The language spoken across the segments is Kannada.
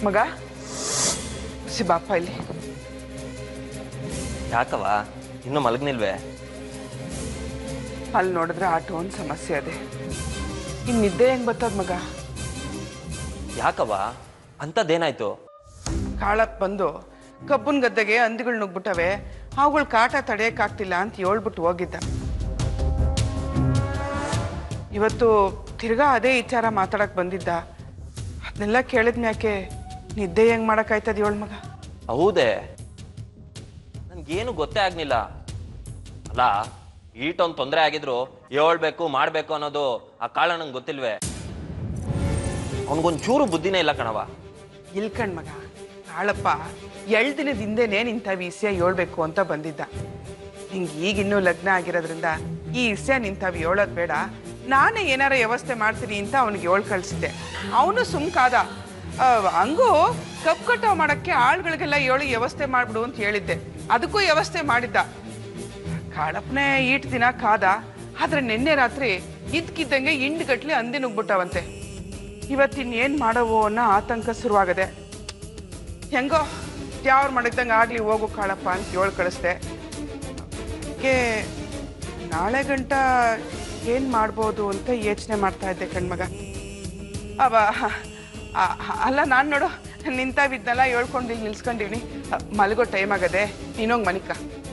ಮಗ ಬಾಪ ಇಲ್ಲಿ. ಯಾಕವ ಇನ್ನು ಮಲಗ್ನಿಲ್ವೇ? ಅಲ್ಲಿ ನೋಡಿದ್ರೆ ಆಟೋ ಒಂದು ಸಮಸ್ಯೆ ಅದೇ. ಇನ್ನು ನಿದ್ದೆ ಹೆಂಗ್ ಬರ್ತದ ಮಗ? ಯಾಕವ ಅಂಥದ್ದೇನಾಯ್ತು? ಕಾಳಪ್ ಬಂದು ಕಬ್ಬನ್ ಗದ್ದೆಗೆ ಹಂದಿಗಳು ನುಗ್ಬಿಟ್ಟವೆ, ಅವುಗಳ ಕಾಟ ತಡೆಯಕ್ಕಾಗ್ತಿಲ್ಲ ಅಂತ ಹೇಳ್ಬಿಟ್ಟು ಹೋಗಿದ್ದ. ಇವತ್ತು ತಿರ್ಗಾ ಅದೇ ವಿಚಾರ ಮಾತಾಡಕ್ ಬಂದಿದ್ದ. ಅದನ್ನೆಲ್ಲ ಕೇಳಿದ್ಮ್ಯಾಕೆ ನಿದ್ದೆ ಹೆಂಗ್ ಮಾಡಕ್ಕಾಯ್ತದ ಏಳ್ ಮಗ? ಹೌದೇ, ನನ್ಗೇನು ಗೊತ್ತೇ ಆಗ್ಲಿಲ್ಲ. ಅಲ್ಲ, ಈಟೊಂದು ತೊಂದರೆ ಆಗಿದ್ರು ಹೇಳ್ಬೇಕು ಮಾಡ್ಬೇಕು ಅನ್ನೋದು ಆ ಕಾಳ ನಂಗೆ ಗೊತ್ತಿಲ್ವೇ? ಅವನಿಗೊಂಚೂರು ಬುದ್ಧಿನೇ ಇಲ್ಲ ಕಣವ. ಇಲ್ಕಣ್ ಮಗ, ಕಾಳಪ್ಪ 2 ದಿನದ ಹಿಂದೆನೇ ಇಂಥ ವಿಷಯ ಹೇಳ್ಬೇಕು ಅಂತ ಬಂದಿದ್ದ. ನಿಂಗೆ ಈಗಿನ್ನೂ ಲಗ್ನ ಆಗಿರೋದ್ರಿಂದ ಈ ವಿಷಯ ನಿಂತಾವ್ ಹೇಳೋದು ಬೇಡ, ನಾನೇ ಏನಾರ ವ್ಯವಸ್ಥೆ ಮಾಡ್ತೀನಿ ಅಂತ ಅವನಿಗೆ ಹೇಳ್ ಕಳಿಸಿದ್ದೆ. ಅವನು ಸುಮ್ಕಾದ. ಹಂಗೂ ಕಬ್ಬು ಕಟಾವ್ ಮಾಡಕ್ಕೆ ಆಳುಗಳಿಗೆಲ್ಲ ಹೇಳಿ ವ್ಯವಸ್ಥೆ ಮಾಡ್ಬಿಡು ಅಂತ ಹೇಳಿದ್ದೆ. ಅದಕ್ಕೂ ವ್ಯವಸ್ಥೆ ಮಾಡಿದ್ದ. ಕಾಳಪ್ಪನೇ ಈಟ್ ದಿನ ಕಾದ. ಆದ್ರೆ ನಿನ್ನೆ ರಾತ್ರಿ ಇದ್ಕಿದ್ದಂಗೆ ಹಿಂಡ್ಗಟ್ಲಿ ಹಂದಿ ನುಗ್ಬಿಟ್ಟವಂತೆ. ಇವತ್ತಿನ್ನೇನ್ ಮಾಡವೋ ಅನ್ನೋ ಆತಂಕ ಶುರುವಾಗದೆ. ಹೆಂಗೋ ಯಾವ್ರು ಮಾಡಿದಂಗೆ ಆಗ್ಲಿ ಹೋಗು ಕಾಳಪ್ಪ ಅಂತ ಹೇಳಿ ಕಳಿಸ್ದೆ. ನಾಳೆ ಗಂಟ ಏನ್ ಮಾಡ್ಬೋದು ಅಂತ ಯೋಚನೆ ಮಾಡ್ತಾ ಇದ್ದೆ ಕಣ್ಮಗ. ಅಲ್ಲ, ನಾನು ನೋಡು ನಿಂತಾವಿದ್ನಲ್ಲ ಹೇಳ್ಕೊಂಡು ಇಲ್ಲಿ ನಿಲ್ಸ್ಕೊಂಡಿವ್ನಿ. ಮಲಗೋ ಟೈಮ್ ಆಗದೆ, ನೀನೋಗ್ ಮನಿಕ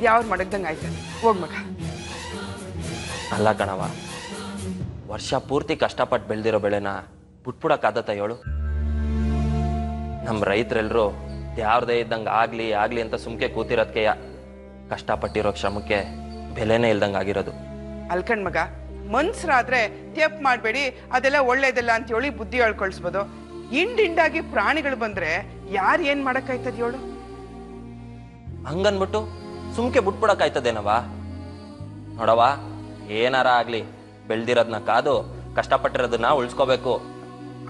ಯಾವ್ರು ಮಡಗ್ದಂಗೆ ಆಯ್ತು. ಹೋಗ್ ಮಗ. ಅಲ್ಲ ಕಣವ, ವರ್ಷ ಪೂರ್ತಿ ಕಷ್ಟಪಟ್ಟು ಬೆಳೆದಿರೋ ಬೆಳೆನ ಬಿಟ್ಬಿಡಕ್ಕಾದತ್ತ ಹೇಳು? ನಮ್ಮ ರೈತರೆಲ್ಲರೂ ಯಾವ್ದೇ ಇದ್ದಂಗೆ ಆಗ್ಲಿ ಅಂತ ಸುಮ್ಕೆ ಕೂತಿರೋದ್ಕೆಯ ಕಷ್ಟಪಟ್ಟಿರೋ ಶ್ರಮಕ್ಕೆ ಬೆಲೆನೇ ಇಲ್ದಂಗೆ ಆಗಿರೋದು. ಅಲ್ಕಂಡ್ ಮಗ, ಮನ್ಸರಾದ್ರೆ ತಪ್ಪು ಮಾಡಬೇಡಿ, ಅದೆಲ್ಲ ಒಳ್ಳೇದಲ್ಲ ಅಂತ ಹೇಳಿ ಬುದ್ಧಿ ಹೇಳ್ಕೊಳ್ಸ್ಬೋದು. ಹಿಂಡಾಗಿ ಪ್ರಾಣಿಗಳು ಬಂದ್ರೆ ಯಾರು ಏನ್ ಮಾಡಕ್ಕಾಯ್ತದ ಹೇಳು? ಹಂಗನ್ಬಿಟ್ಟು ಸುಮ್ಕೆ ಬಿಟ್ಬಿಡಕ್ಕಾಯ್ತದೇನವ? ನೋಡವ, ಏನಾರ ಆಗ್ಲಿ ಬೆಳ್ದಿರೋದನ್ನ ಕಾದು ಕಷ್ಟಪಟ್ಟಿರೋದನ್ನ ಉಳಿಸ್ಕೋಬೇಕು.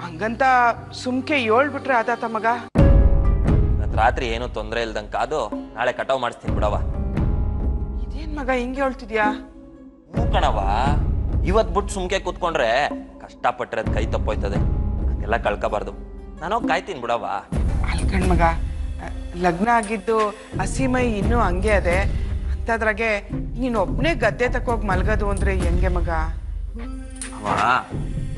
ಹಂಗಂತ ಸುಮ್ಕೆ ಹೇಳ್ಬಿಟ್ರೆ ಆದಾತ ಮಗ? ರಾತ್ರಿ ಏನು ತೊಂದರೆ ಇಲ್ದಂಗೆ ಕಾದು ನಾಳೆ ಕಟಾವ್ ಮಾಡಿಸ್ತೀನಿ ಬಿಡವ. ಇದೇನ್ ಮಗ ಹಿಂಗೆ ಹೇಳ್ತಿದ್ಯಾ? ಹ್ಞೂ ಕಣವ, ಇವತ್ ಬಿಟ್ಟು ಸುಮ್ಕೆ ಕೂತ್ಕೊಂಡ್ರೆ ಕಷ್ಟಪಟ್ಟಿರೋದ್ ಕೈ ತಪ್ಪೋಯ್ತದೆ. ಹಂಗೆಲ್ಲ ಕಳ್ಕೋಬಾರ್ದು. ನಾನೋಗಿ ಕಾಯ್ತೀನಿ ಬಿಡವ. ಅಲ್ಕಂಡ್ ಮಗ, ಲಗ್ನ ಆಗಿದ್ದು ಹಸಿಮೈ ಇನ್ನೂ ಹಂಗೆ ಅದೇ ಅಂತದ್ರಾಗೆ ನೀನ್ ಒಬ್ನೇ ಗದ್ದೆ ತಕೋಗಿ ಮಲ್ಗೋದು ಅಂದ್ರೆ ಹೆಂಗೆ ಮಗ? ಅವ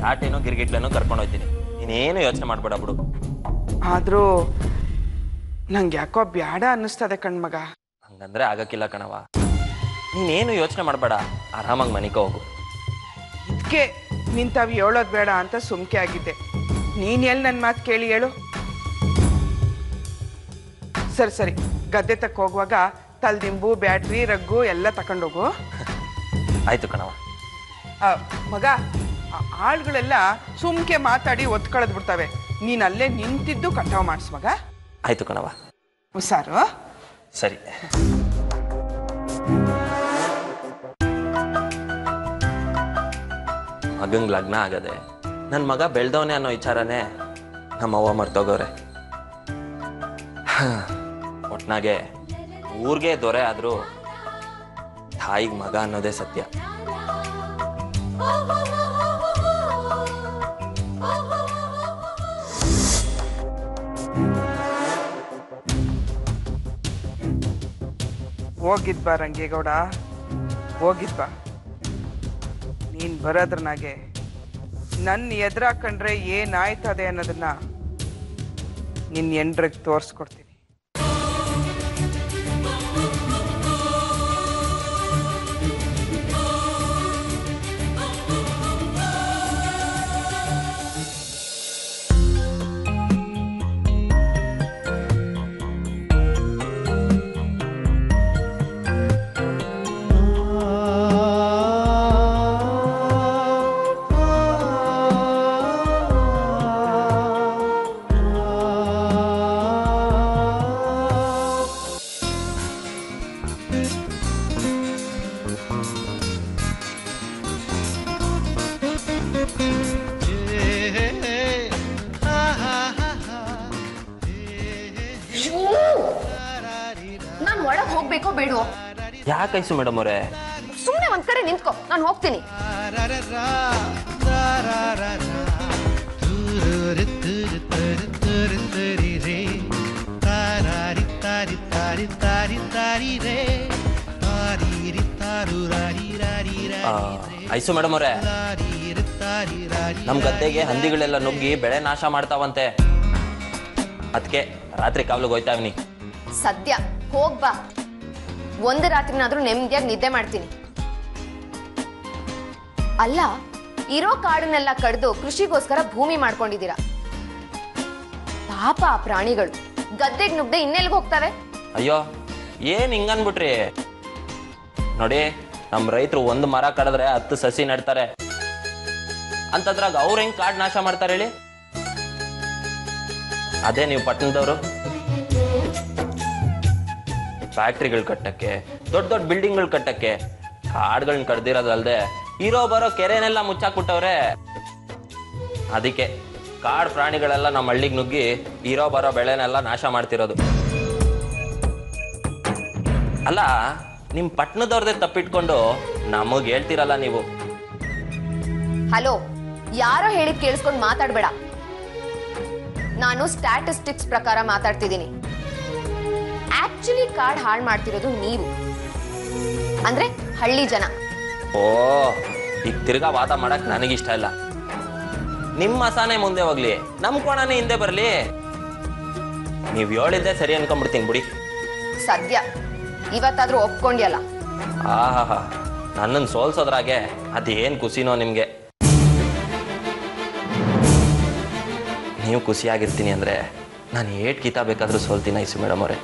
ಚಾಟೇನೋ ಗಿರ್ಗಿಟ್ಲೇನೋ ಕರ್ಕೊಂಡು ಹೋಗ್ತೀನಿ, ನೀನೇನು ಯೋಚನೆ ಮಾಡ್ಬೇಡ ಬಿಡು. ಆದ್ರೂ ನಂಗೆ ಯಾಕೋ ಬ್ಯಾಡ ಅನ್ನಿಸ್ತದೆ ಕಣ್ಮಗ. ಹಂಗಂದ್ರೆ ಆಗಕ್ಕಿಲ್ಲ ಕಣವ, ನೀನೇನು ಯೋಚನೆ ಮಾಡ್ಬೇಡ, ಆರಾಮಾಗಿ ಮನಿಕ ಹೋಗು. ಇದಕ್ಕೆ ನಿಂತಾವ್ ಹೇಳೋದ್ ಬೇಡ ಅಂತ ಸುಮ್ಕೆ ಆಗಿದ್ದೆ. ನೀನ್ ಎಲ್ಲಿ ನನ್ನ ಮಾತು ಕೇಳಿ ಹೇಳು? ಸರಿ, ಗದ್ದೆ ತಕ್ಕ ಹೋಗುವಾಗ ತಲ್ದಿಂಬು, ಬ್ಯಾಟ್ರಿ, ರಗ್ಗು ಎಲ್ಲ ತಕೊಂಡೋಗು. ಆಯ್ತು ಕಣವ. ಮಗ, ಆಳುಗಳೆಲ್ಲ ಸುಮ್ಕೆ ಮಾತಾಡಿ ಒತ್ಕಳದ್ ಬಿಡ್ತವೆ. ನೀನ್ ಅಲ್ಲೇ ನಿಂತಿದ್ದು ಕಟಾವ್ ಮಾಡಿಸ್ ಮಗ. ಆಯ್ತು ಕಣವ. ಹುಷಾರು. ಸರಿ. ಮಗಂಗ್ ಲಗ್ನ ಆಗದೆ, ನನ್ನ ಮಗ ಬೆಳ್ದವನೇ ಅನ್ನೋ ವಿಚಾರನೇ ನಮ್ಮವ್ವ ಮರ್ತೋಗವ್ರೆ. ಒಟ್ನಾಗೆ ಊರ್ಗೆ ದೊರೆ ಆದ್ರೂ ತಾಯಿಗೆ ಮಗ ಅನ್ನೋದೇ ಸತ್ಯ. ಹೋಗಿದ್ ಬಾ ರಂಗೇಗೌಡ, ಹೋಗಿದ್ ಬಾ. ನೀನ್ ಬರೋದ್ರನಾಗೆ ನನ್ನ ಎದುರಾಕೊಂಡ್ರೆ ಏನಾಯ್ತದೆ ಅನ್ನೋದನ್ನ ನಿನ್ನ ಎಂಡ್ರಿಗೆ ತೋರಿಸ್ಕೊಡ್ತೀನಿ. ನಾನು ಒಳಗೆ ಹೋಗ್ಬೇಕೋ ಬೇಡವೋ? ಯಾಕೈಸು ಮೇಡಮ್ ಅವರೇ? ಸುಮ್ಮನೆ ಒಂದ್ ಕಡೆ ನಿಂತ್ಕೋ, ನಾನು ಹೋಗ್ತೀನಿ. ಐಸು ಮೇಡಮ್ ಅವರೇ, ನಮ್ ಗದ್ದೆಗೆ ಹಂದಿಗಳೆಲ್ಲ ನುಗ್ಗಿ ಬೆಳೆ ನಾಶ ಮಾಡ್ತಾವಂತೆ. ಅದಕ್ಕೆ ರಾತ್ರಿ ಕಾವಲಿಗೆ ಹೋಯ್ತಾ ಇವ್ನಿ. ಸದ್ಯ ಹೋಗ್ಬಾ, ಒಂದು ರಾತ್ರಿನಾದ್ರೂ ನೆಮ್ಮದಿಯಾಗಿ ನಿದ್ದೆ ಮಾಡ್ತೀನಿ. ಅಲ್ಲ, ಇರೋ ಕಾಡನ್ನೆಲ್ಲ ಕಡ್ದು ಕೃಷಿಗೋಸ್ಕರ ಭೂಮಿ ಮಾಡ್ಕೊಂಡಿದ್ದೀರಾ. ಪಾಪ ಆ ಪ್ರಾಣಿಗಳು ಗದ್ದೆಗೆ ನುಗ್ದೆ ಇನ್ನೆಲ್ಗೆ ಹೋಗ್ತವೆ? ಅಯ್ಯೋ, ಏನ್ ಹಿಂಗನ್ಬಿಟ್ರಿ ನೋಡಿ. ನಮ್ ರೈತರು ಒಂದು ಮರ ಕಡಿದ್ರೆ 10 ಸಸಿ ನೆಡ್ತಾರೆ. ಅಂತದ್ರಾಗ ಅವ್ರ ಹೆಂಗ್ ಕಾಡ್ ನಾಶ ಮಾಡ್ತಾರೆ ಹೇಳಿ? ಅದೇ ನೀವು ಪಟ್ಟಣದವರು ಫ್ಯಾಕ್ಟ್ರಿಗಳು ಕಟ್ಟಕ್ಕೆ, ದೊಡ್ಡ ದೊಡ್ಡ ಬಿಲ್ಡಿಂಗ್ಗಳು ಕಟ್ಟಕ್ಕೆ ಕಾಡ್ಗಳನ್ನ ಕಡ್ದಿರೋದಲ್ದೆ ಇರೋ ಬರೋ ಕೆರೆನೆಲ್ಲ ಮುಚ್ಚಾಕ್ಬಿಟ್ಟವ್ರೆ. ಅದಕ್ಕೆ ಕಾಡ್ ಪ್ರಾಣಿಗಳೆಲ್ಲ ನಮ್ಮ ಹಳ್ಳಿಗೆ ನುಗ್ಗಿ ಇರೋ ಬರೋ ಬೆಳೆನೆಲ್ಲ ನಾಶ ಮಾಡ್ತಿರೋದು. ಅಲ್ಲ, ನಿಮ್ ಪಟ್ಟಣದವ್ರದೇ ತಪ್ಪಿಟ್ಕೊಂಡು ನಮಗ್ ಹೇಳ್ತಿರಲ್ಲ ನೀವು. ಹಲೋ, ಯಾರೋ ಹೇಳಿದ್ ಕೇಳಿಸ್ಕೊಂಡು ಮಾತಾಡ್ಬೇಡ. ನಾನು ಸ್ಟ್ಯಾಟಿಸ್ಟಿಕ್ಸ್ ಪ್ರಕಾರ ಮಾತಾಡ್ತಿದ್ದೀನಿ. ಆಕ್ಚುಲಿ ಕಾಡ್ ಹಾಳು ಮಾಡ್ತಿರೋದು ನೀವು, ಅಂದ್ರೆ ಹಳ್ಳಿ ಜನ. ಓ, ಈಗ ತಿರ್ಗಾ ವಾದ ಮಾಡಕ್ ನನಗಿಷ್ಟ ಇಲ್ಲ. ನಿಮ್ಮ ಮಸಾನೆ ಮುಂದೆ ಹೋಗ್ಲಿ, ನಮ್ ಕೋಣನೇ ಹಿಂದೆ ಬರ್ಲಿ. ನೀವ್ ಹೇಳಿದ್ದೆ ಸರಿ ಅನ್ಕೊಂಡ್ಬಿಡ್ತೀನಿ ಬಿಡಿ. ಸದ್ಯ ಇವತ್ತಾದ್ರೂ ಒಪ್ಕೊಂಡ್ಯಲ್ಲ. ಆಹಾ, ನನ್ನನ್ನು ಸೋಲ್ಸೋದ್ರಾಗೆ ಅದೇನ್ ಖುಷಿನೋ ನಿಮ್ಗೆ. ನೀವು ಖುಷಿಯಾಗಿರ್ತೀನಿ ಅಂದ್ರೆ ನಾನು ಏಟ್ ಬೇಕಾದ್ರೂ ಸೋಲ್ತೀನಿ ಐಸು ಮೇಡಮ್ ಅವರೇ.